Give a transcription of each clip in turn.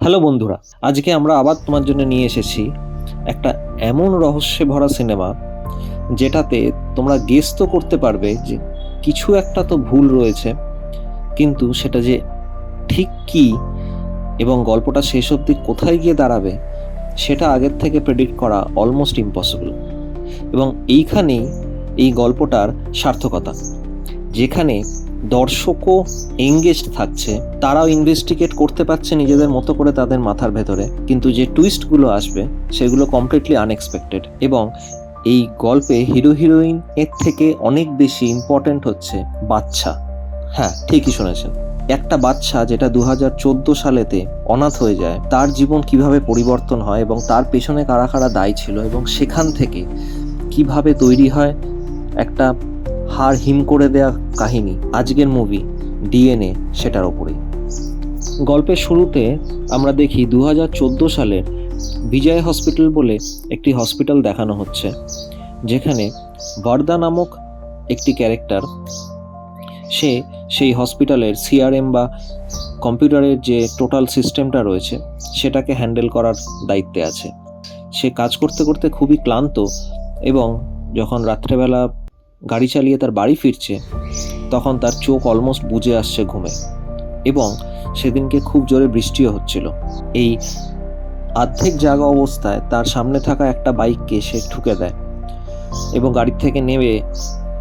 Hello বন্ধুরা, আজকে আমরা আবার তোমার জন্য নিয়ে এসেছি একটা এমন রহস্যে ভরা সিনেমা যেটাতে তোমরা গেস তো করতে পারবে যে কিছু একটা তো ভুল রয়েছে, কিন্তু সেটা যে ঠিক কি এবং গল্পটা শেষ অবধি কোথায় গিয়ে দাঁড়াবে সেটা আগের থেকে প্রেডিক্ট করা অলমোস্ট ইম্পসিবল। এবং এইখানেই এই গল্পটার সার্থকতা, যেখানে দর্শকও এঙ্গেজড থাকছে, তারাও ইনভেস্টিগেট করতে পারছে নিজেদের মতো করে তাদের মাথার ভেতরে, কিন্তু যে টুইস্টগুলো আসবে সেগুলো কমপ্লিটলি আনএক্সপেক্টেড। এবং এই গল্পে হিরো হিরোইন এর থেকে অনেক বেশি ইম্পর্ট্যান্ট হচ্ছে বাচ্চা। হ্যাঁ, ঠিকই শুনেছেন, একটা বাচ্চা যেটা 2014 সালেতে অনাথ হয়ে যায়, তার জীবন কিভাবে পরিবর্তন হয় এবং তার পেছনে কারা কারা দায়ী ছিল, এবং সেখান থেকে কিভাবে তৈরি হয় একটা হাড় হিম করে দেয়া কাহিনী। আজকের মুভি ডিএনএ সেটার ওপরেই। গল্পের শুরুতে আমরা দেখি 2014 সালের বিজয় হসপিটাল বলে একটি হসপিটাল দেখানো হচ্ছে, যেখানে বর্দা নামক একটি ক্যারেক্টার, সে সেই হসপিটালের সিআরএম বা কম্পিউটারের যে টোটাল সিস্টেমটা রয়েছে সেটাকে হ্যান্ডেল করার দায়িত্বে আছে। সে কাজ করতে করতে খুবই ক্লান্ত, এবং যখন রাত্রেবেলা গাড়ি চালিয়ে তার বাড়ি ফিরছে তখন তার চোখ অলমোস্ট বুজে আসছে ঘুমে, এবং সেদিনকে খুব জোরে বৃষ্টিও হচ্ছিল। এই অর্ধেক জাগা অবস্থায় তার সামনে থাকা একটা বাইককে সে ঠুকে দেয়, এবং গাড়ির থেকে নেমে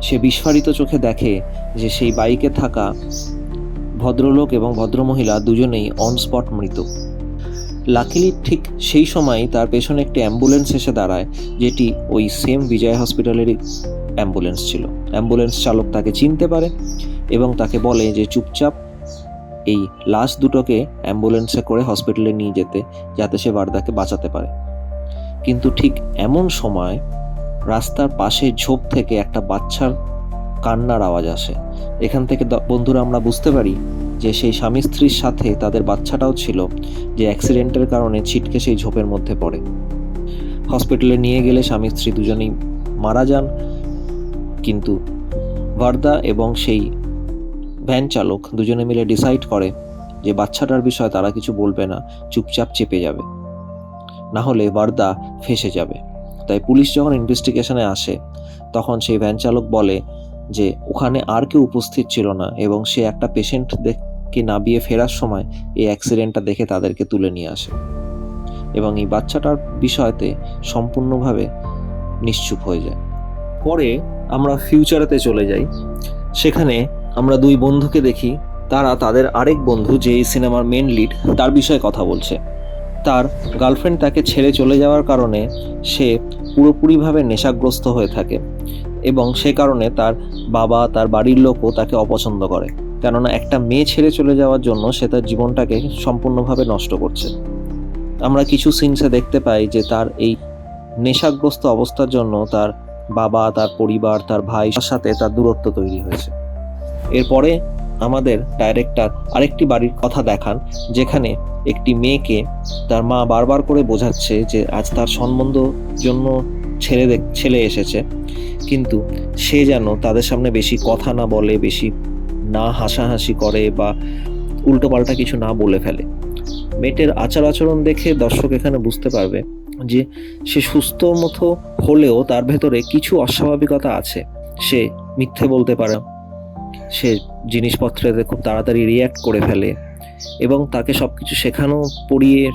সে বিস্ফারিত চোখে দেখে যে সেই বাইকে থাকা ভদ্রলোক এবং ভদ্রমহিলা দুজনেই অন স্পট মৃত। লাকিলি ঠিক সেই সময় তার পেছনে একটি অ্যাম্বুলেন্স এসে দাঁড়ায়, যেটি ওই সেম বিজয় হসপিটালেরই অ্যাম্বুলেন্স ছিল। অ্যাম্বুলেন্স চালক তাকে চিনতে পারে এবং তাকে বলে যে চুপচাপ এই লাশ দুটোকে অ্যাম্বুলেন্সে করে হসপিটালে নিয়ে যেতে, যাতে সে বারদাকে বাঁচাতে পারে। কিন্তু ঠিক এমন সময় রাস্তার পাশে ঝোপ থেকে একটা বাচ্চার কান্নার আওয়াজ আসে। এখান থেকে বন্ধুরা আমরা বুঝতে পারি যে সেই স্বামী স্ত্রীর সাথে তাদের বাচ্চাটাও ছিল, যে অ্যাক্সিডেন্টের কারণে ছিটকে সেই ঝোপের মধ্যে পড়ে। হসপিটালে নিয়ে গেলে স্বামী স্ত্রী দুজনেই মারা যান, কিন্তু ভার্দা এবং সেই ভ্যান চালক দুজনে মিলে ডিসাইড করে যে বাচ্চাটার বিষয়ে তারা কিছু বলবে না, চুপচাপ চেপে যাবে, না হলে ভার্দা ফেঁসে যাবে। তাই পুলিশ যখন ইনভেস্টিগেশনে আসে তখন সেই ভ্যান চালক বলে যে ওখানে আর কেউ উপস্থিত ছিল না, এবং সে একটা পেশেন্টকে নামিয়ে ফেরার সময় এই অ্যাক্সিডেন্টটা দেখে তাদেরকে তুলে নিয়ে আসে, এবং এই বাচ্চাটার বিষয়তে সম্পূর্ণভাবে নিশ্চুপ হয়ে যায়। পরে আমরা ফিউচারেতে চলে যাই, সেখানে আমরা দুই বন্ধুকে দেখি, তারা তাদের আরেক বন্ধু যে এই সিনেমার মেন লিড তার বিষয়ে কথা বলছে। তার গার্লফ্রেন্ড তাকে ছেড়ে চলে যাওয়ার কারণে সে পুরোপুরিভাবে নেশাগ্রস্ত হয়ে থাকে, এবং সে কারণে তার বাবা, তার বাড়ির লোকও তাকে অপছন্দ করে, কেননা একটা মেয়ে ছেড়ে চলে যাওয়ার জন্য সে তার জীবনটাকে সম্পূর্ণভাবে নষ্ট করছে। আমরা কিছু সিনসে দেখতে পাই যে তার এই নেশাগ্রস্ত অবস্থার জন্য তার বাবা, তার পরিবার, তার ভাইয়ের সাথে তার দূরত্ব তৈরি হয়েছে। এরপরে আমাদের ডাইরেক্টর আরেকটি বাড়ির কথা দেখান, যেখানে একটি মেয়েকে তার মা বারবার করে বোঝাচ্ছে যে আজ তার সম্বন্ধ জন্য ছেলে এসেছে, কিন্তু সে যেন তাদের সামনে বেশি কথা না বলে, বেশি না হাসাহাসি করে বা উল্টোপাল্টা কিছু না বলে ফেলে। মেয়েটির আচার আচরণ দেখে দর্শক এখানে বুঝতে পারবে যে সে সুস্থ মতো হলেও তার ভেতরে কিছু অস্বাভাবিকতা আছে। সে মিথ্যে বলতে পারে, সে জিনিসপত্রেতে খুব তাড়াতাড়ি রিয়্যাক্ট করে ফেলে, এবং তাকে সবকিছু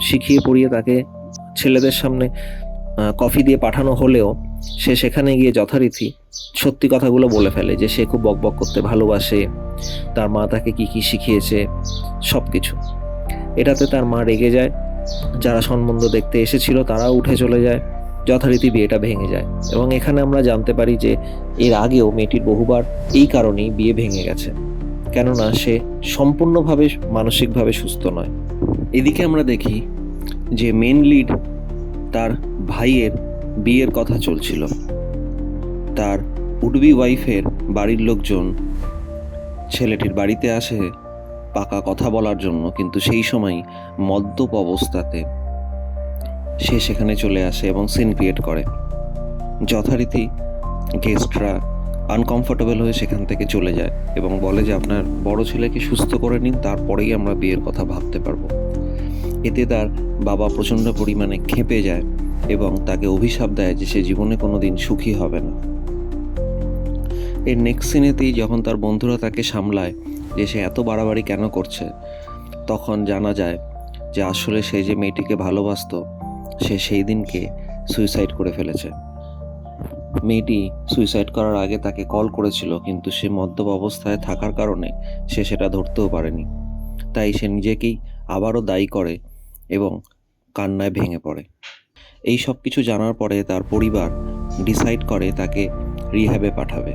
শিখিয়ে পড়িয়ে তাকে ছেলেদের সামনে কফি দিয়ে পাঠানো হলেও সে সেখানে গিয়ে যথারীতি সত্যি কথাগুলো বলে ফেলে, যে সে খুব বকবক করতে ভালোবাসে, তার মা তাকে কি কি শিখিয়েছে সবকিছু। এটাতে তার মা রেগে যায়, যারা সম্বন্ধ দেখতে এসেছিল তারাও উঠে চলে যায়, যথারীতি বিয়েটা ভেঙে যায়। এবং এখানে আমরা জানতে পারি যে এর আগেও মেয়েটির বহুবার এই কারণেই বিয়ে ভেঙে গেছে, কেননা সে সম্পূর্ণভাবে মানসিকভাবে সুস্থ নয়। এদিকে আমরা দেখি যে মেন লিড তার ভাইয়ের বিয়ের কথা চলছিল। তার উডবি ওয়াইফের বাড়ির লোকজন ছেলেটির বাড়িতে আসে পাকা কথা বলার জন্য, কিন্তু সেই সময় মদ্যপ অবস্থাতে সে সেখানে চলে আসে এবং সিন ক্রিয়েট করে। যথারীতি গেস্টরা আনকমফোর্টেবল হয়ে সেখান থেকে চলে যায় এবং বলে যে আপনার বড় ছেলেকে সুস্থ করে নিন, তারপরেই আমরা বিয়ের কথা ভাবতে পারবো। এতে তার বাবা প্রচণ্ড পরিমাণে ক্ষেপে যায় এবং তাকে অভিশাপ দেয় যে সে জীবনে কোনো দিন সুখী হবে না। এর নেক্সট সিনেতেই যখন তার বন্ধুরা তাকে সামলায় যে সে এত বাড়াবাড়ি কেন করছে, তখন জানা যায় যে আসলে সে যে মেয়েটিকে ভালোবাসতো সে সেই দিনকে সুইসাইড করে ফেলেছে। মেয়েটি সুইসাইড করার আগে তাকে কল করেছিল, কিন্তু সে মদ্যপ অবস্থায় থাকার কারণে সে সেটা ধরতেও পারেনি। তাই সে নিজেকেই আবারও দায়ী করে এবং কান্নায় ভেঙে পড়ে। এই সব কিছু জানার পরে তার পরিবার ডিসাইড করে তাকে রিহ্যাবে পাঠাবে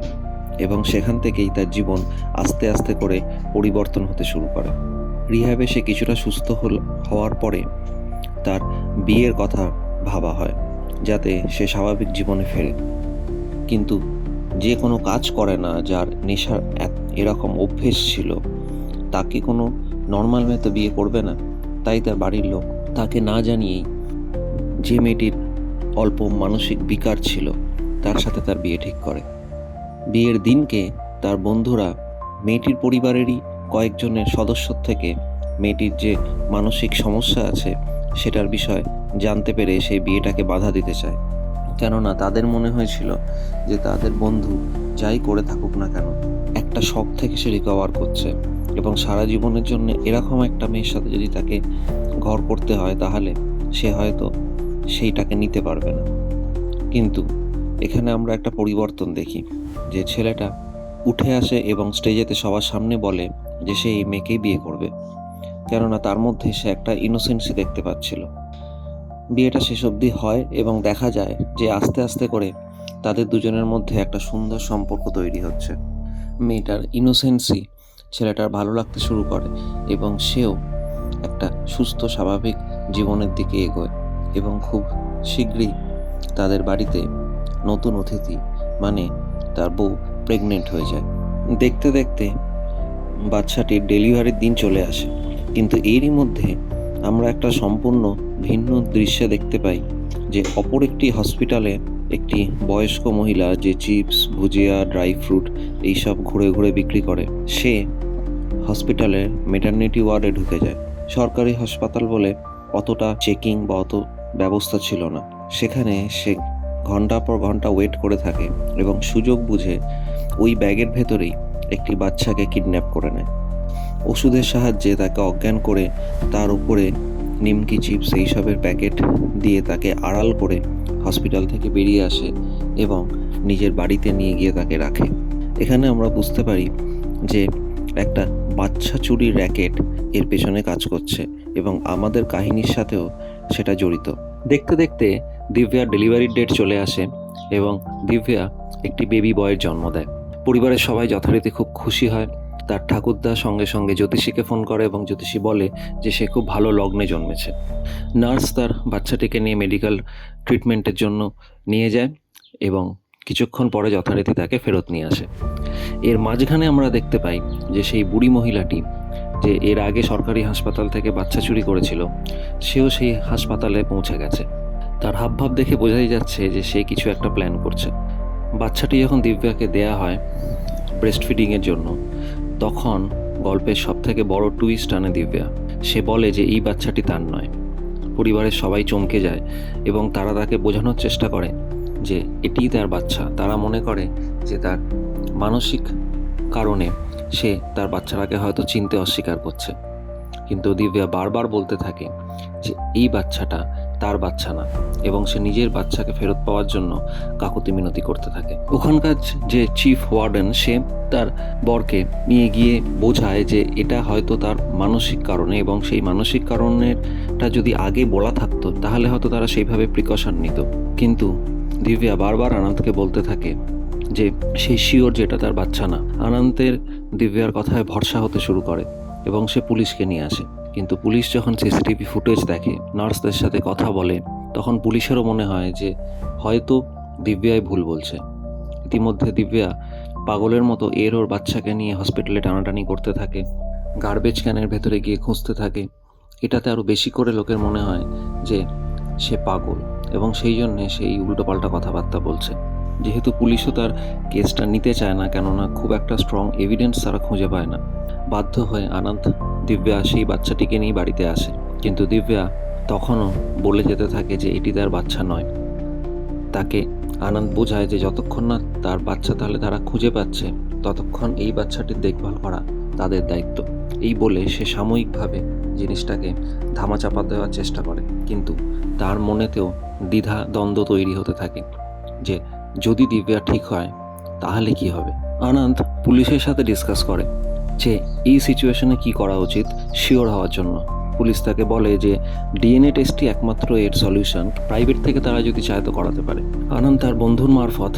এবং সেখান থেকেই তার জীবন আস্তে আস্তে করে পরিবর্তন হতে শুরু করে। রিহ্যাবে সে কিছুটা সুস্থ হওয়ার পরে তার বিয়ের কথা ভাবা হয় যাতে সে স্বাভাবিক জীবনে ফেরে। কিন্তু যে কোনো কাজ করে না যার নেশার এরকম অভ্যেস ছিল, তাকে কোনো নর্মাল মেয়ে তো বিয়ে করবে না। তাই তার বাড়ির লোক তাকে না জানিয়েই যে মেয়েটির অল্প মানসিক বিকার ছিল তার সাথে তার বিয়ে ঠিক করে। বিয়ের দিনকে তার বন্ধুরা মেয়েটির পরিবারেরই কয়েকজনের সদস্য থেকে মেয়েটির যে মানসিক সমস্যা আছে সেটার বিষয় জানতে পেরে সেই বিয়েটাকে বাধা দিতে চায়। কেননা তাদের মনে হয়েছিল যে তাদের বন্ধু যাই করে থাকুক না কেন, একটা শখ থেকে সে রিকভার করছে এবং সারা জীবনের জন্য এরকম একটা মেয়ের সাথে যদি তাকে ঘর করতে হয় তাহলে সে হয়তো সেইটাকে নিতে পারবে না। কিন্তু এখানে আমরা একটা পরিবর্তন দেখি যে ছেলেটা উঠে আসে এবং স্টেজেতে সবার সামনে বলে যে সে এই মেয়েকেই বিয়ে করবে, কেননা তার মধ্যে সে একটা ইনোসেন্সি দেখতে পাচ্ছিল। বিয়েটা শেষ অবধি হয় এবং দেখা যায় যে আস্তে আস্তে করে তাদের দুজনের মধ্যে একটা সুন্দর সম্পর্ক তৈরি হচ্ছে। মেয়েটার ইনোসেন্সি ছেলেটার ভালো লাগতে শুরু করে এবং সেও একটা সুস্থ স্বাভাবিক জীবনের দিকে এগোয় এবং খুব শীঘ্রই তাদের বাড়িতে নতুন অতিথি মানে তার বউ প্রেগনেন্ট হয়ে যায়। দেখতে দেখতে বাচ্চাটির ডেলিভারির দিন চলে আসে, কিন্তু এরই মধ্যে আমরা একটা সম্পূর্ণ ভিন্ন দৃশ্যে দেখতে পাই যে অপর একটি হসপিটালে একটি বয়স্ক মহিলা যে চিপস, ভুজিয়া, ড্রাই ফ্রুট এইসব ঘুরে ঘুরে বিক্রি করে, সে হসপিটালের ম্যাটারনিটি ওয়ার্ডে ঢুকে যায়। সরকারি হাসপাতাল বলে অতটা চেকিং বা অত ব্যবস্থা ছিল না। সেখানে সে ঘন্টা পর ঘন্টা ওয়েট করে থাকে এবং সুযোগ বুঝে ওই ব্যাগের ভেতরেই একটি বাচ্চাকে কিডন্যাপ করে নেয়। ওষুধের সাহায্যে তাকে অজ্ঞান করে তার উপরে নিমকি, চিপস এইসবের প্যাকেট দিয়ে তাকে আড়াল করে হসপিটাল থেকে বেরিয়ে আসে এবং নিজের বাড়িতে নিয়ে গিয়ে তাকে রাখে। এখানে আমরা বুঝতে পারি যে একটা বাচ্চা চুরির র্যাকেট এর পেছনে কাজ করছে এবং আমাদের কাহিনীর সাথেও সেটা জড়িত। দেখতে দেখতে দিব্যার ডেলিভারির ডেট চলে আসে এবং দিব্যা একটি বেবি বয়ের জন্ম দেয়। পরিবারের সবাই যথারীতি খুব খুশি হয়। তার ঠাকুরদা সঙ্গে সঙ্গে জ্যোতিষীকে ফোন করে এবং জ্যোতিষী বলে যে সে খুব ভালো লগ্নে জন্মেছে। নার্স তার বাচ্চাটিকে নিয়ে মেডিকেল ট্রিটমেন্টের জন্য নিয়ে যায় এবং কিছুক্ষণ পরে যথারীতি তাকে ফেরত নিয়ে আসে। এর মাঝখানে আমরা দেখতে পাই যে সেই বুড়ি মহিলাটি যে এর আগে সরকারি হাসপাতাল থেকে বাচ্চা চুরি করেছিল, সেও সেই হাসপাতালে পৌঁছে গেছে। তার হাবভাব দেখে বোঝাই যাচ্ছে যে সে কিছু একটা প্ল্যান করছে। বাচ্চাটি যখন দিব্যাকে দেয়া হয় ব্রেস্ট ফিডিংয়ের জন্য, তখন গল্পের সবথেকে বড় টুইস্ট আনে দিব্যা। সে বলে যে এই বাচ্চাটি তার নয়। পরিবারের সবাই চমকে যায় এবং তারা তাকে বোঝানোর চেষ্টা করে যে এটিই তার বাচ্চা। তারা মনে করে যে তার মানসিক কারণে সে তার বাচ্চাটাকে হয়তো চিনতে অস্বীকার করছে, কিন্তু দিব্যা বারবার বলতে থাকে যে এই বাচ্চাটা তার বাচ্চা না এবং সে নিজের বাচ্চাকে ফেরত পাওয়ার জন্য কাকুতি মিনতি করতে থাকে। ওখানকার যে চিফ ওয়ার্ডেন সে তার বরকে নিয়ে গিয়ে বোঝায় যে এটা হয়তো তার মানসিক কারণে এবং সেই মানসিক কারণেরটা যদি আগে বলা থাকতো তাহলে হয়তো তারা সেইভাবে প্রিকশন নিত। কিন্তু দিব্যা বারবার আনন্দকে বলতে থাকে যে সেই শিওর যেটা তার বাচ্চা না। আনন্দের দিব্যার কথায় ভরসা হতে শুরু করে এবং সে পুলিশকে নিয়ে আসে। কিন্তু পুলিশ যখন সিসিটিভি ফুটেজ দেখে, নার্সদের সাথে কথা বলে, তখন পুলিশেরও মনে হয় যে হয়তো দিব্যাই ভুল বলছে। ইতিমধ্যে দিব্যা পাগলের মতো ওর বাচ্চাকে নিয়ে হসপিটালে টানাটানি করতে থাকে, গার্বেজ ক্যানের ভেতরে গিয়ে খুঁজতে থাকে। এটাতে আরও বেশি করে লোকের মনে হয় যে সে পাগল এবং সেই জন্যে সেই উল্টোপাল্টা কথাবার্তা বলছে। যেহেতু পুলিশও তার কেসটা নিতে চায় না, কেননা খুব একটা স্ট্রং এভিডেন্স তারা খুঁজে পায় না, বাধ্য হয়ে আনন্দ দিব্যা সেই বাচ্চাটিকে নিয়ে বাড়িতে আসে কিন্তু দিব্যা তখনও বলে যেতে থাকে যে এটি তার বাচ্চা নয়। তাকে আনন্দ বোঝায় যে যতক্ষণ না তার বাচ্চা তাহলে তারা খুঁজে পাচ্ছে, ততক্ষণ এই বাচ্চাটির দেখভাল করা তাদের দায়িত্ব। এই বলে সে সাময়িকভাবে জিনিসটাকে ধামাচাপা দেওয়ার চেষ্টা করে, কিন্তু তার মনেতেও দ্বিধা দ্বন্দ্ব তৈরি হতে থাকে যে যদি দিব্যা ঠিক হয় তাহলে কি হবে। আনন্দ পুলিশের সাথে ডিসকাস করে যে এই সিচুয়েশনে কি করা উচিত শিওর হওয়ার জন্য। পুলিশ তাকে বলে যে ডিএনএ টেস্টই একমাত্র এর সলিউশন, প্রাইভেট থেকে তারা যদি চায় তো করাতে পারে। আনন্দ তার বন্ধুর মারফত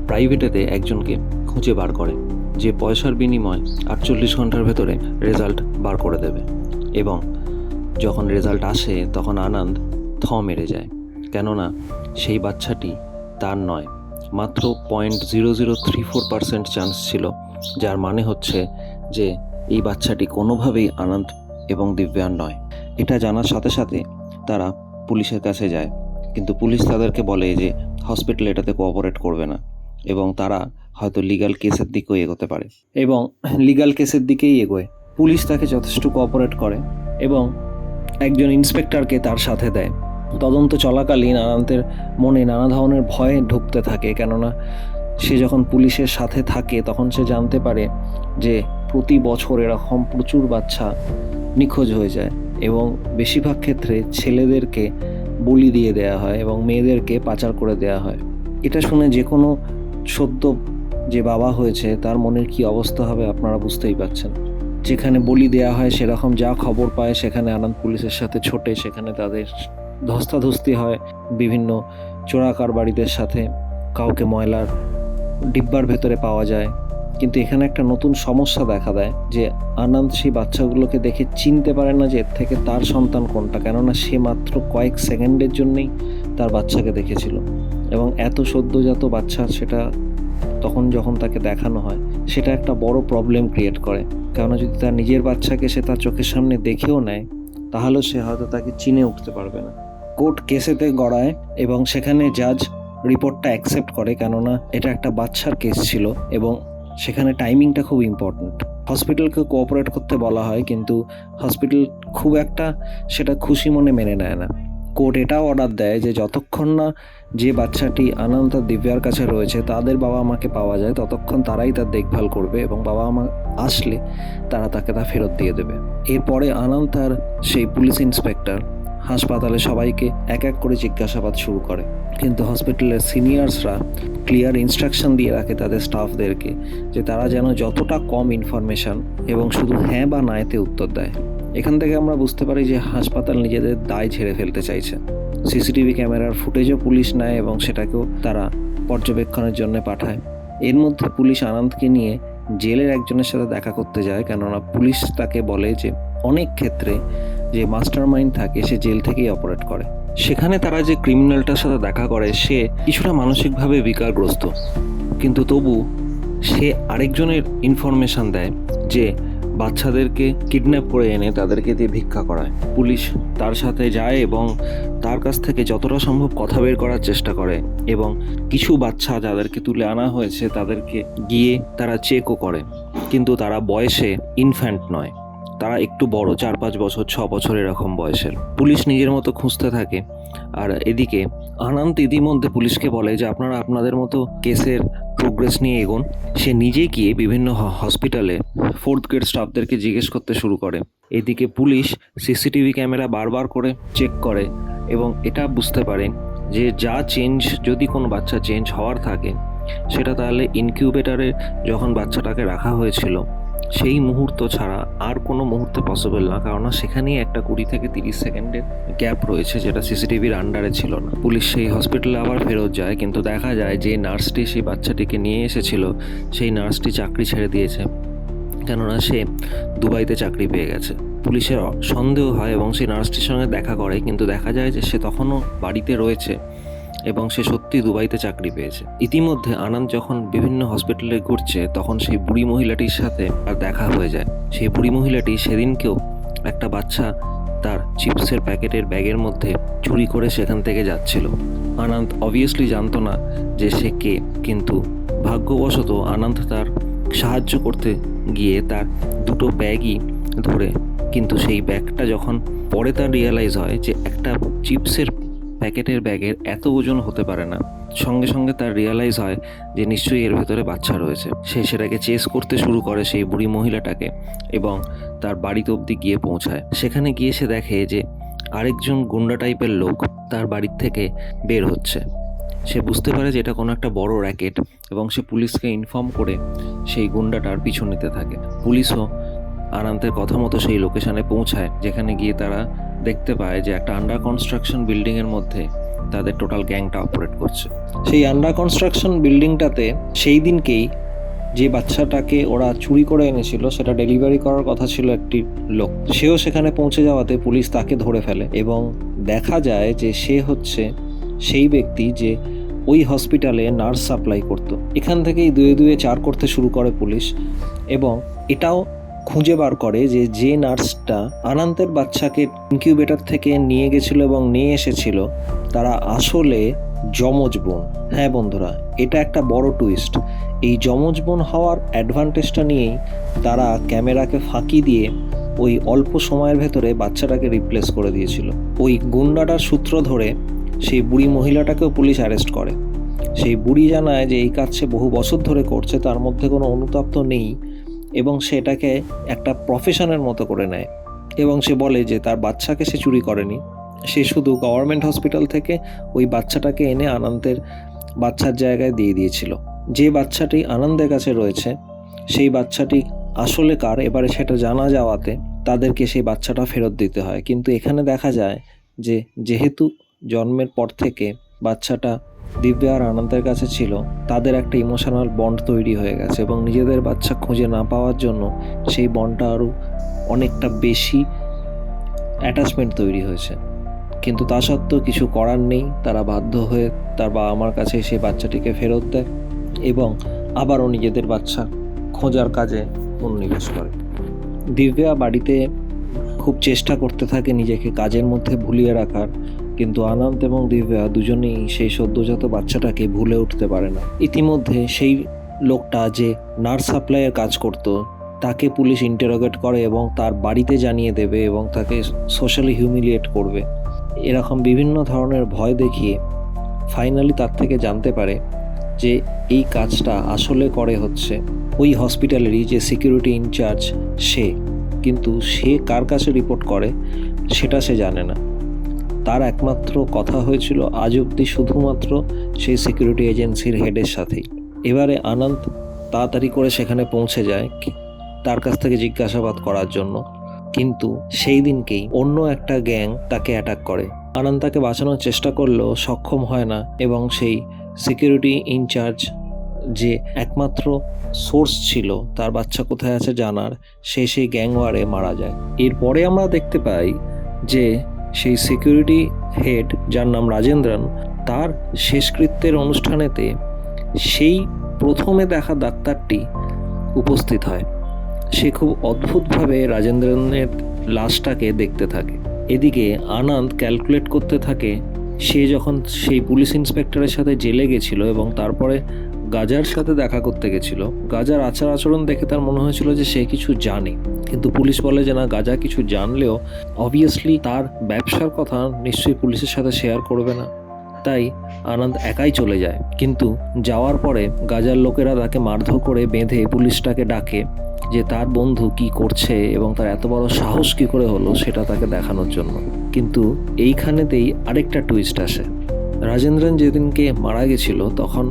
প্রাইভেটেতে একজনকে খুঁজে বার করে যে পয়সার বিনিময় 48 ঘন্টার ভেতরে রেজাল্ট বার করে দেবে। এবং যখন রেজাল্ট আসে তখন আনন্দ মেরে যায়, কেননা সেই বাচ্চাটি তার নয়। মাত্র 0.0034% চান্স ছিল, যার মানে হচ্ছে যে এই বাচ্চাটি কোনোভাবেই আনন্দ এবং দিব্যার নয়। এটা জানার সাথে সাথে তারা পুলিশের কাছে যায়, কিন্তু পুলিশ তাদেরকে বলে যে হসপিটাল এটাতে কোঅপারেট করবে না এবং তারা হয়তো লিগ্যাল কেসের দিকেও এগোতে পারে, এবং লিগ্যাল কেসের দিকেই এগোয়। পুলিশ তাকে যথেষ্ট কোঅপারেট করে এবং একজন ইন্সপেক্টরকে তার সাথে দেয়। তদন্ত চলাকালীন আনন্দের মনে নানা ধরনের ভয় ঢুকতে থাকে, কেননা সে যখন পুলিশের সাথে থাকে তখন সে জানতে পারে যে প্রতি বছর এরকম প্রচুর বাচ্চা নিখোঁজ হয়ে যায় এবং বেশিরভাগ ক্ষেত্রে ছেলেদেরকে বলি দিয়ে দেয়া হয় এবং মেয়েদেরকে পাচার করে দেয়া হয়। এটা শুনে যে কোনো সদ্য যে বাবা হয়েছে তার মনের কি অবস্থা হবে আপনারা বুঝতেই পারছেন। যেখানে বলি দেয়া হয় সেরকম যা খবর পায় সেখানে আনন্দ পুলিশের সাথে ছোটে, সেখানে তাদের ধস্তাধস্তি হয় বিভিন্ন চোরাকারবারিদের সাথে, কাউকে ময়লার ডিব্বার ভেতরে পাওয়া যায়। কিন্তু এখানে একটা নতুন সমস্যা দেখা দেয় যে আনন্দ সেই বাচ্চাগুলোকে দেখে চিনতে পারে না যে এর থেকে তার সন্তান কোনটা, কেননা সে মাত্র কয়েক সেকেন্ডের জন্যই তার বাচ্চাকে দেখেছিল এবং এত সদ্যজাত বাচ্চা সেটা তখন যখন তাকে দেখানো হয় সেটা একটা বড় প্রবলেম ক্রিয়েট করে। কেননা যদি তার নিজের বাচ্চাকে সে তার চোখের সামনে দেখেও নেয় তাহলেও সে হয়তো তাকে চিনে উঠতে পারবে না। কোর্ট কেসেতে গড়ায় এবং সেখানে জাজ রিপোর্টটা অ্যাকসেপ্ট করে, কেননা এটা একটা বাচ্চার কেস ছিল এবং সেখানে টাইমিংটা খুব ইম্পর্ট্যান্ট। হসপিটালকে কোঅপারেট করতে বলা হয়, কিন্তু হসপিটাল খুব একটা সেটা খুশি মনে মেনে নেয় না। কোর্ট এটাও অর্ডার দেয় যে যতক্ষণ না যে বাচ্চাটি আনন্দ আর দিব্যার কাছে রয়েছে তাদের বাবা মাকে পাওয়া যায় ততক্ষণ তারাই তার দেখভাল করবে এবং বাবা মা আসলে তারা তাকে তা ফেরত দিয়ে দেবে। এরপরে আনন্দ আর সেই পুলিশ ইন্সপেক্টর হাসপাতালে সবাইকে এক এক করে জিজ্ঞাসাবাদ শুরু করে, কিন্তু হসপিটালের সিনিয়র্সরা ক্লিয়ার ইনস্ট্রাকশন দিয়ে রাখে তাদের স্টাফদেরকে যে তারা যেন যতটা কম ইনফরমেশন এবং শুধু হ্যাঁ বা না এতে উত্তর দেয়। এখান থেকে আমরা বুঝতে পারি যে হাসপাতাল নিজেদের দায় ঝেড়ে ফেলতে চাইছে। সিসিটিভি ক্যামেরার ফুটেজও পুলিশ নেয় এবং সেটাকেও তারা পর্যবেক্ষণের জন্য পাঠায়। এর মধ্যে পুলিশ আনন্দকে নিয়ে জেলের একজনের সাথে দেখা করতে যায়, কেননা পুলিশ তাকে বলে যে অনেক ক্ষেত্রে যে মাস্টার মাইন্ড থাকে সে জেল থেকেই অপারেট করে। সেখানে তারা যে ক্রিমিনালটার সাথে দেখা করে সে কিছুটা মানসিকভাবে বিকারগ্রস্ত, কিন্তু তবু সে আরেকজনের ইনফরমেশন দেয় যে বাচ্চাদেরকে কিডন্যাপ করে এনে তাদেরকে দিয়ে ভিক্ষা করায়। পুলিশ তার সাথে যায় এবং তার কাছ থেকে যতটা সম্ভব কথা বের করার চেষ্টা করে এবং কিছু বাচ্চা যাদেরকে তুলে আনা হয়েছে তাদেরকে গিয়ে তারা চেকও করে, কিন্তু তারা বয়সে ইনফ্যান্ট নয়, তারা একটু বড়, 4-5 বছর 6 বছর এরকম বয়সের। পুলিশ নিজের মতো খুঁজতে থাকে আর এদিকে আনন্দ ইতিমধ্যে পুলিশকে বলে যে আপনারা আপনাদের মতো কেসের প্রোগ্রেস নিয়ে এগোন। সে নিজে গিয়ে বিভিন্ন হসপিটালে 4th গ্রেড স্টাফদেরকে জিজ্ঞেস করতে শুরু করে। এদিকে পুলিশ সিসিটিভি ক্যামেরা বারবার করে চেক করে এবং এটা বুঝতে পারে যে যা চেঞ্জ, যদি কোনো বাচ্চা চেঞ্জ হওয়ার থাকে সেটা তাহলে ইনকিউবেটরে যখন বাচ্চাটাকে রাখা হয়েছিল সেই মুহূর্ত ছাড়া আর কোনো মুহূর্তে পসিবল না, কারণ সেখানেই একটা 20 থেকে 30 সেকেন্ডের গ্যাপ রয়েছে যেটা সিসিটিভির আন্ডারে ছিল না। পুলিশ সেই হসপিটালে আবার ফেরত যায়, কিন্তু দেখা যায় যে নার্সটি সেই বাচ্চাটিকে নিয়ে এসেছিল সেই নার্সটি চাকরি ছেড়ে দিয়েছে, কেননা সে দুবাইতে চাকরি পেয়ে গেছে। পুলিশের সন্দেহ হয় এবং সেই নার্সটির সঙ্গে দেখা করে, কিন্তু দেখা যায় যে সে তখনও বাড়িতে রয়েছে এবং সে সত্যি দুবাইতে চাকরি পেয়েছে। ইতিমধ্যে আনন্দ যখন বিভিন্ন হসপিটালে ঘুরছে তখন সেই বুড়ি মহিলাটির সাথে আর দেখা হয়ে যায়। সেই বুড়ি মহিলাটি সেদিনকেও একটা বাচ্চা তার চিপসের প্যাকেটের ব্যাগের মধ্যে চুরি করে সেখান থেকে যাচ্ছিল। আনন্দ অবভিয়াসলি জানতো না যে সে কে, কিন্তু ভাগ্যবশত আনন্দ তার সাহায্য করতে গিয়ে তার দুটো ব্যাগই ধরে, কিন্তু সেই ব্যাগটা যখন পরে তার রিয়েলাইজ হয় যে একটা চিপসের প্যাকেটের ব্যাগের এত ওজন হতে পারে না, সঙ্গে সঙ্গে তার রিয়েলাইজ হয় যে নিশ্চয়ই এর ভেতরে বাচ্চা রয়েছে। সে সেটাকে চেস করতে শুরু করে সেই বুড়ি মহিলাটাকে এবং তার বাড়িতে অবধি গিয়ে পৌঁছায়। সেখানে গিয়ে সে দেখে যে আরেকজন গুন্ডা টাইপের লোক তার বাড়ির থেকে বের হচ্ছে। সে বুঝতে পারে যে এটা কোনো একটা বড় র্যাকেট এবং সে পুলিশকে ইনফর্ম করে সেই গুন্ডাটার পিছু নিতে থাকে। পুলিশও আনন্দের কথা মতো সেই লোকেশনে পৌঁছায়, যেখানে গিয়ে তারা দেখতে পায় যে একটা আন্ডার কনস্ট্রাকশন বিল্ডিংয়ের মধ্যে তাদের টোটাল গ্যাংটা অপারেট করছে। সেই আন্ডার কনস্ট্রাকশন বিল্ডিংটাতে সেই দিনকেই যে বাচ্চাটাকে ওরা চুরি করে এনেছিল সেটা ডেলিভারি করার কথা ছিল একটি লোক। সেও সেখানে পৌঁছে যাওয়াতে পুলিশ তাকে ধরে ফেলে এবং দেখা যায় যে সে হচ্ছে সেই ব্যক্তি যে ওই হসপিটালে নার্স সাপ্লাই করতো। এখান থেকেই দুয়ে দুয়ে চার করতে শুরু করে পুলিশ এবং এটাও খুঁজে বার করে যে যে নার্সটা আনন্দের বাচ্চাকে ইনকিউবেটর থেকে নিয়ে গেছিল এবং নিয়ে এসেছিল তারা আসলে যমজ বোন। হ্যাঁ বন্ধুরা, এটা একটা বড় টুইস্ট। এই যমজ বোন হওয়ার অ্যাডভান্টেজটা নিয়েই তারা ক্যামেরাকে ফাঁকি দিয়ে ওই অল্প সময়ের ভেতরে বাচ্চাটাকে রিপ্লেস করে দিয়েছিল। ওই গুন্ডাটার সূত্র ধরে সেই বুড়ি মহিলাটাকেও পুলিশ অ্যারেস্ট করে। সেই বুড়ি জানায় যে এই কাজ সে বহু বছর ধরে করছে, তার মধ্যে কোনো অনুতাপ তো নেই এবং সে এটাকে একটা প্রফেশনের মতো করে নেয় এবং সে বলে যে তার বাচ্চাকে সে চুরি করেনি, সে শুধু গভর্নমেন্ট হসপিটাল থেকে ওই বাচ্চাটাকে এনে আনন্দের বাচ্চার জায়গায় দিয়ে দিয়েছিল। যে বাচ্চাটি আনন্দের কাছে রয়েছে সেই বাচ্চাটি আসলে কার এবারে সেটা জানা যাওয়াতে তাদেরকে সেই বাচ্চাটা ফেরত দিতে হয়। কিন্তু এখানে দেখা যায় যে যেহেতু জন্মের পর থেকে বাচ্চাটা দিব্যা আর আনন্দের কাছে ছিল, তাদের একটা ইমোশনাল বন্ড তৈরি হয়ে গেছে এবং নিজেদের বাচ্চা খুঁজে না পাওয়ার জন্য সেই বন্ডটা আরও অনেকটা বেশি অ্যাটাচমেন্ট তৈরি হয়েছে। কিন্তু তা সত্ত্বেও কিছু করার নেই, তারা বাধ্য হয়ে তার বাবা মার কাছে সেই বাচ্চাটিকে ফেরত দেয় এবং আবারও নিজেদের বাচ্চা খোঁজার কাজে মনোনিবেশ করে। দিব্যা বাড়িতে খুব চেষ্টা করতে থাকে নিজেকে কাজের মধ্যে ভুলিয়ে রাখার, কিন্তু আনন্দ এবং দিব্যা দুজনেই সেই সদ্যজাত বাচ্চাটাকে ভুলে উঠতে পারে না। ইতিমধ্যে সেই লোকটা যে নার্স সাপ্লাইয়ের কাজ করত তাকে পুলিশ ইন্টারোগেট করে এবং তার বাড়িতে জানিয়ে দেবে এবং তাকে সোশ্যালি হিউমিলিয়েট করবে। এরকম বিভিন্ন ধরনের ভয় দেখিয়ে ফাইনালি তার থেকে জানতে পারে যে এই কাজটা আসলে করে হচ্ছে ওই হসপিটালেরই যে সিকিউরিটি ইনচার্জ সে, কিন্তু সে কার কাছে রিপোর্ট করে সেটা সে জানে না। তার একমাত্র কথা হয়েছিল আজ অবধি শুধুমাত্র সেই সিকিউরিটি এজেন্সির হেডের সাথেই। এবারে আনন্দ তাড়াতাড়ি করে সেখানে পৌঁছে যায় তার কাছ থেকে জিজ্ঞাসাবাদ করার জন্য, কিন্তু সেই দিনকেই অন্য একটা গ্যাং তাকে অ্যাটাক করে। আনন্দ তাকে বাঁচানোর চেষ্টা করলেও সক্ষম হয় না এবং সেই সিকিউরিটি ইনচার্জ যে একমাত্র সোর্স ছিল তার বাচ্চা কোথায় আছে জানার, সেই গ্যাং ওয়ারে মারা যায়। এরপরে আমরা দেখতে পাই যে সেই সিকিউরিটি হেড যার নাম রাজেন্দ্রন, তার শেষকৃত্যের অনুষ্ঠানেতে সেই প্রথমে দেখা ডাক্তারটি উপস্থিত হয়। সে খুব অদ্ভুতভাবে রাজেন্দ্রনের লাশটাকে দেখতে থাকে। এদিকে আনন্দ ক্যালকুলেট করতে থাকে সে যখন সেই পুলিশ ইন্সপেক্টরের সাথে জেলে গেছিল এবং তারপরে গাজার সাথে দেখা করতে গেছিল, গাজার আচার আচরণ দেখে তার মনে হয়েছিল যে সে কিছু জানে, কিন্তু পুলিশ বলে যে না, গাজা কিছু জানলেও অবভিয়াসলি তার ব্যবসার কথা নিশ্চয়ই পুলিশের সাথে শেয়ার করবে না। তাই আনন্দ একাই চলে যায়, কিন্তু যাওয়ার পরে গাজার লোকেরা তাকে মারধর করে বেঁধে পুলিশটাকে ডাকে যে তার বন্ধু কি করছে এবং তার এত বড় সাহস কি করে হলো সেটা তাকে দেখানোর জন্য। কিন্তু এইখানেতেই আরেকটা টুইস্ট আসে। রাজেন্দ্রন যেদিনকে মারা গেছিল তখন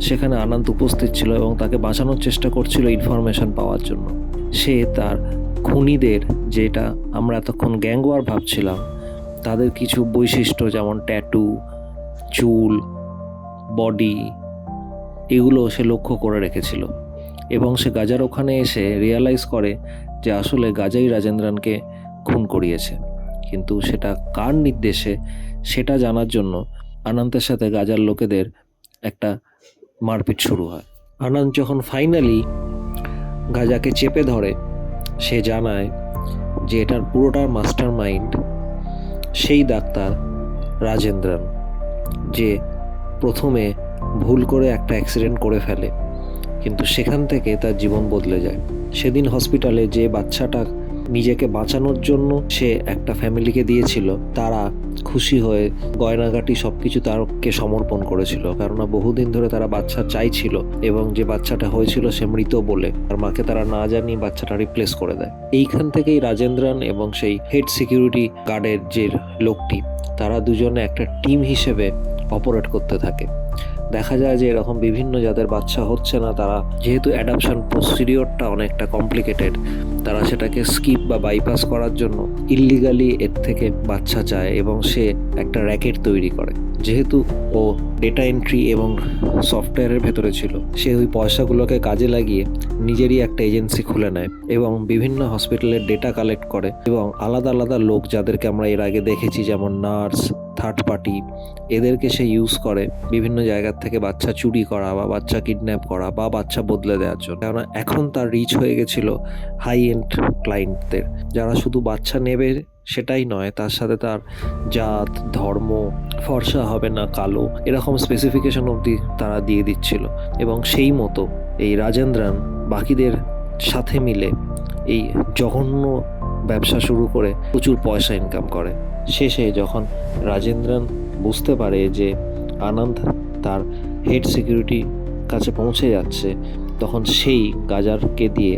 সেখানে আনন্দ উপস্থিত ছিল এবং তাকে বাঁচানোর চেষ্টা করছিল ইনফরমেশন পাওয়ার জন্য। সে তার খুনিদের, যেটা আমরা এতক্ষণ গ্যাং ওয়ার ভাবছিলাম, তাদের কিছু বৈশিষ্ট্য যেমন ট্যাটু, চুল, বডি, এগুলো সে লক্ষ্য করে রেখেছিল এবং সে গাজার ওখানে এসে রিয়ালাইজ করে যে আসলে গাজাই রাজেন্দ্রনকে খুন করিয়েছে। কিন্তু সেটা কার নির্দেশে সেটা জানার জন্য আনন্দের সাথে গাজার লোকেদের একটা মারপিট শুরু হয়। আনন্দ যখন ফাইনালি গাজাকে চেপে ধরে, সে জানায় যে এটার পুরোটার মাস্টার মাইন্ড সেই ডাক্তার রাজেন্দ্রন, যে প্রথমে ভুল করে একটা অ্যাক্সিডেন্ট করে ফেলে, কিন্তু সেখান থেকে তার জীবন বদলে যায়। সেদিন হসপিটালে যে বাচ্চাটা নিজেকে বাঁচানোর জন্য সে একটা ফ্যামিলিকে দিয়েছিল, তারা খুশি হয়ে গয়নাগাটি সবকিছু তারকে সমর্পণ করেছিল, কেননা বহুদিন ধরে তারা বাচ্চা চাইছিল এবং যে বাচ্চাটা হয়েছিল সে মৃত বলে তার মাকে তারা না জানিয়ে বাচ্চাটা রিপ্লেস করে দেয়। এইখান থেকেই রাজেন্দ্রন এবং সেই হেড সিকিউরিটি গার্ডের যে লোকটি, তারা দুজনে একটা টিম হিসেবে অপারেট করতে থাকে। দেখা যায় যে এরকম বিভিন্ন যাদের বাচ্চা হচ্ছে না, তারা যেহেতু অ্যাডাপশন প্রসিডিওরটা অনেকটা কমপ্লিকেটেড, তারা সেটাকে স্কিপ বা বাইপাস করার জন্য ইল্লিগালি এর থেকে বাচ্চা চায় এবং সে একটা র্যাকেট তৈরি করে। যেহেতু ও ডেটা এন্ট্রি এবং সফটওয়্যারের ভেতরে ছিল, সে ওই পয়সাগুলোকে কাজে লাগিয়ে নিজেরই একটা এজেন্সি খুলে নেয় এবং বিভিন্ন হসপিটালের ডেটা কালেক্ট করে এবং আলাদা আলাদা লোক যাদেরকে আমরা এর আগে দেখেছি, যেমন নার্স, থার্ড পার্টি, এদেরকে সে ইউজ করে বিভিন্ন জায়গার থেকে বাচ্চা চুরি করা বা বাচ্চা কিডন্যাপ করা বা বাচ্চা বদলে দেওয়ার জন্য। কেননা এখন তার রিচ হয়ে গেছিল হাই এন্ড ক্লায়েন্টদের, যারা শুধু বাচ্চা নেবে সেটাই নয়, তার সাথে তার জাত, ধর্ম, ফর্সা হবে না কালো, এরকম স্পেসিফিকেশন অবধি তারা দিয়ে দিচ্ছিল। এবং সেই মতো এই রাজেন্দ্রন বাকিদের সাথে মিলে এই জঘন্য ব্যবসা শুরু করে প্রচুর পয়সা ইনকাম করে। শেষে যখন রাজেন্দ্রন বুঝতে পারে যে আনন্দ তার হেড সিকিউরিটি কাছে পৌঁছে যাচ্ছে, তখন সেই গাজারকে দিয়ে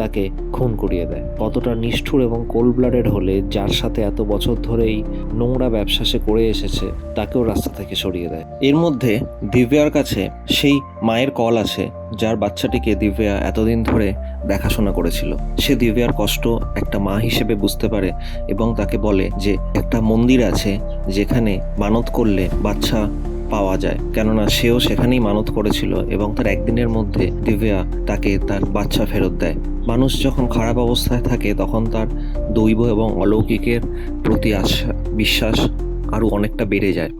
তাকে খুন করিয়ে দেয়। কতটা নিষ্ঠুর এবং কোল্ড ব্লাডেড হলে যার সাথে এত বছর ধরে এই নোংরা ব্যবসা সে করে এসেছে, তাকেও রাস্তা থেকে সরিয়ে দেয়। এর মধ্যে দিব্যার কাছে সেই মায়ের কল আসে, যার বাচ্চাটিকে দিব্যা এতদিন ধরে দেখাশোনা করেছিল। সে দিব্যার কষ্ট একটা মা হিসেবে বুঝতে পারে এবং তাকে বলে যে একটা মন্দির আছে যেখানে মানত করলে বাচ্চা পাওয়া যায়, কেননা সেও সেখানেই মানত করেছিল এবং তার একদিনের মধ্যে দিব্যা তাকে তার বাচ্চা ফেরত দেয়। মানুষ যখন খারাপ অবস্থায় থাকে তখন তার দৈব এবং অলৌকিকের প্রতি বিশ্বাস আরও অনেকটা বেড়ে যায়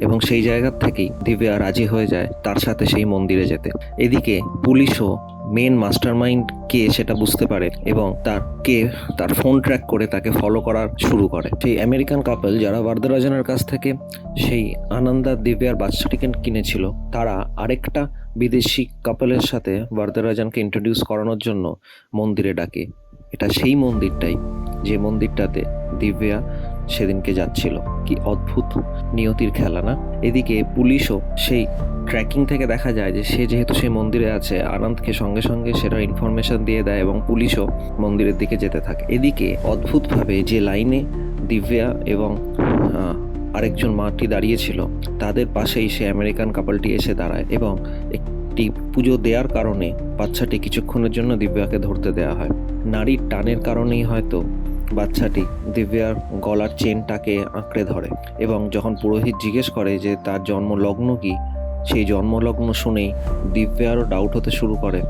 এবং সেই জায়গা থেকেই দিব্যা রাজি হয়ে যায় তার সাথে সেই মন্দিরে যেতে। এদিকে পুলিশও মেন মাস্টারমাইন্ড কে সেটা বুঝতে পারে এবং তার ফোন ট্র্যাক করে তাকে ফলো করা শুরু করে। সেই আমেরিকান কাপল যারা বরদরাজনের কাছ থেকে সেই আনন্দা দিব্যার বাচ্চাটিকে কিনেছিল, তারা আরেকটা বিদেশি কাপলের সাথে বরদরাজনকে ইন্ট্রোডিউস করানোর জন্য মন্দিরে ডাকে। এটা সেই মন্দিরটাই যে মন্দিরটাতে দিব্যা সেদিনকে যাচ্ছিল। কি অদ্ভুত নিয়তির খেলা না? এদিকে পুলিশও সেই ট্র্যাকিং থেকে দেখা যায় যে সে যেহেতু সেই মন্দিরে আছে, আনন্দকে সঙ্গে সঙ্গে সেটার ইনফরমেশন দিয়ে দেয় এবং পুলিশও মন্দিরের দিকে যেতে থাকে। এদিকে অদ্ভুতভাবে যে লাইনে দিব্যা এবং আরেকজন মাটি দাঁড়িয়েছিল, তাদের পাশেই সে আমেরিকান কাপলটি এসে দাঁড়ায় এবং একটি পুজো দেওয়ার কারণে বাচ্চাটি কিছুক্ষণের জন্য দিব্যাকে ধরতে দেওয়া হয়। নারীর টানের কারণেই হয়তো বাচ্চাটি দিব্যার গলার চেনটাকে আঁকড়ে ধরে এবং যখন পুরোহিত জিজ্ঞেস করে যে তার জন্মলগ্ন কি, সেই জন্মলগ্ন শুনেই দিব্যারও ডাউট হতে শুরু করে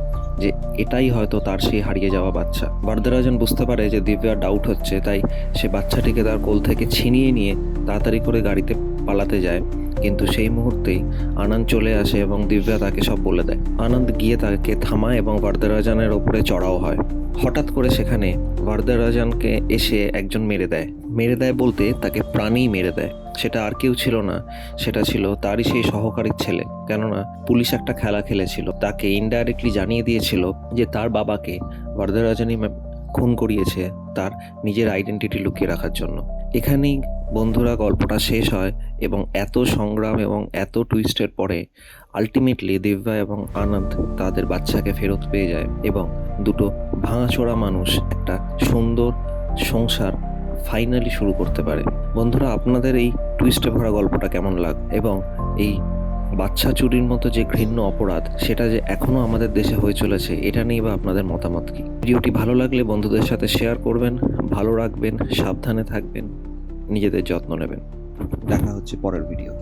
যে এটাই হয়তো তার সেই হারিয়ে যাওয়া বাচ্চা। বরদরাজন বুঝতে পারে যে দিব্যার ডাউট হচ্ছে, তাই সে বাচ্চাটিকে তার কোল থেকে ছিনিয়ে নিয়ে তাড়াতাড়ি করে গাড়িতে পালাতে যায়। কিন্তু সেই মুহূর্তেই আনন্দ চলে আসে এবং দিব্যা তাকে সব বলে দেয়। আনন্দ গিয়ে তাকে থামায় এবং বরদরাজনের ওপরে চড়াও হয়। হঠাৎ করে সেখানে বরদরাজনকে এসে একজন মেরে দেয় বলতে তাকে প্রাণেই মেরে দেয়। সেটা আর কেউ ছিল না, সেটা ছিল তারই সেই সহকারীর ছেলে। কেননা পুলিশ একটা খেলা খেলেছিল, তাকে ইনডাইরেক্টলি জানিয়ে দিয়েছিল যে তার বাবাকে বরদরাজনই খুন করিয়েছে তার নিজের আইডেন্টিটি লুকিয়ে রাখার জন্য। এখানেই বন্ধুরা গল্পটা শেষ হয় এবং এত সংগ্রাম এবং এত টুইস্টের পরে আলটিমেটলি দিব্যা এবং আনন্দ তাদের বাচ্চাকে ফেরত পেয়ে যায় এবং দুটো ভাঙাচোরা মানুষ একটা সুন্দর সংসার ফাইনালি শুরু করতে পারে। বন্ধুরা, আপনাদের এই টুইস্টে ভরা গল্পটা কেমন লাগে এবং এই বাচ্চা চুরির মতো যে ঘৃণ্য অপরাধ সেটা যে এখনও আমাদের দেশে হয়ে চলেছে, এটা নিয়ে বা আপনাদের মতামত কি? ভিডিওটি ভালো লাগলে বন্ধুদের সাথে শেয়ার করবেন, ভালো রাখবেন, সাবধানে থাকবেন, নিজেদের যত্ন নেবেন। দেখা হচ্ছে পরের ভিডিও।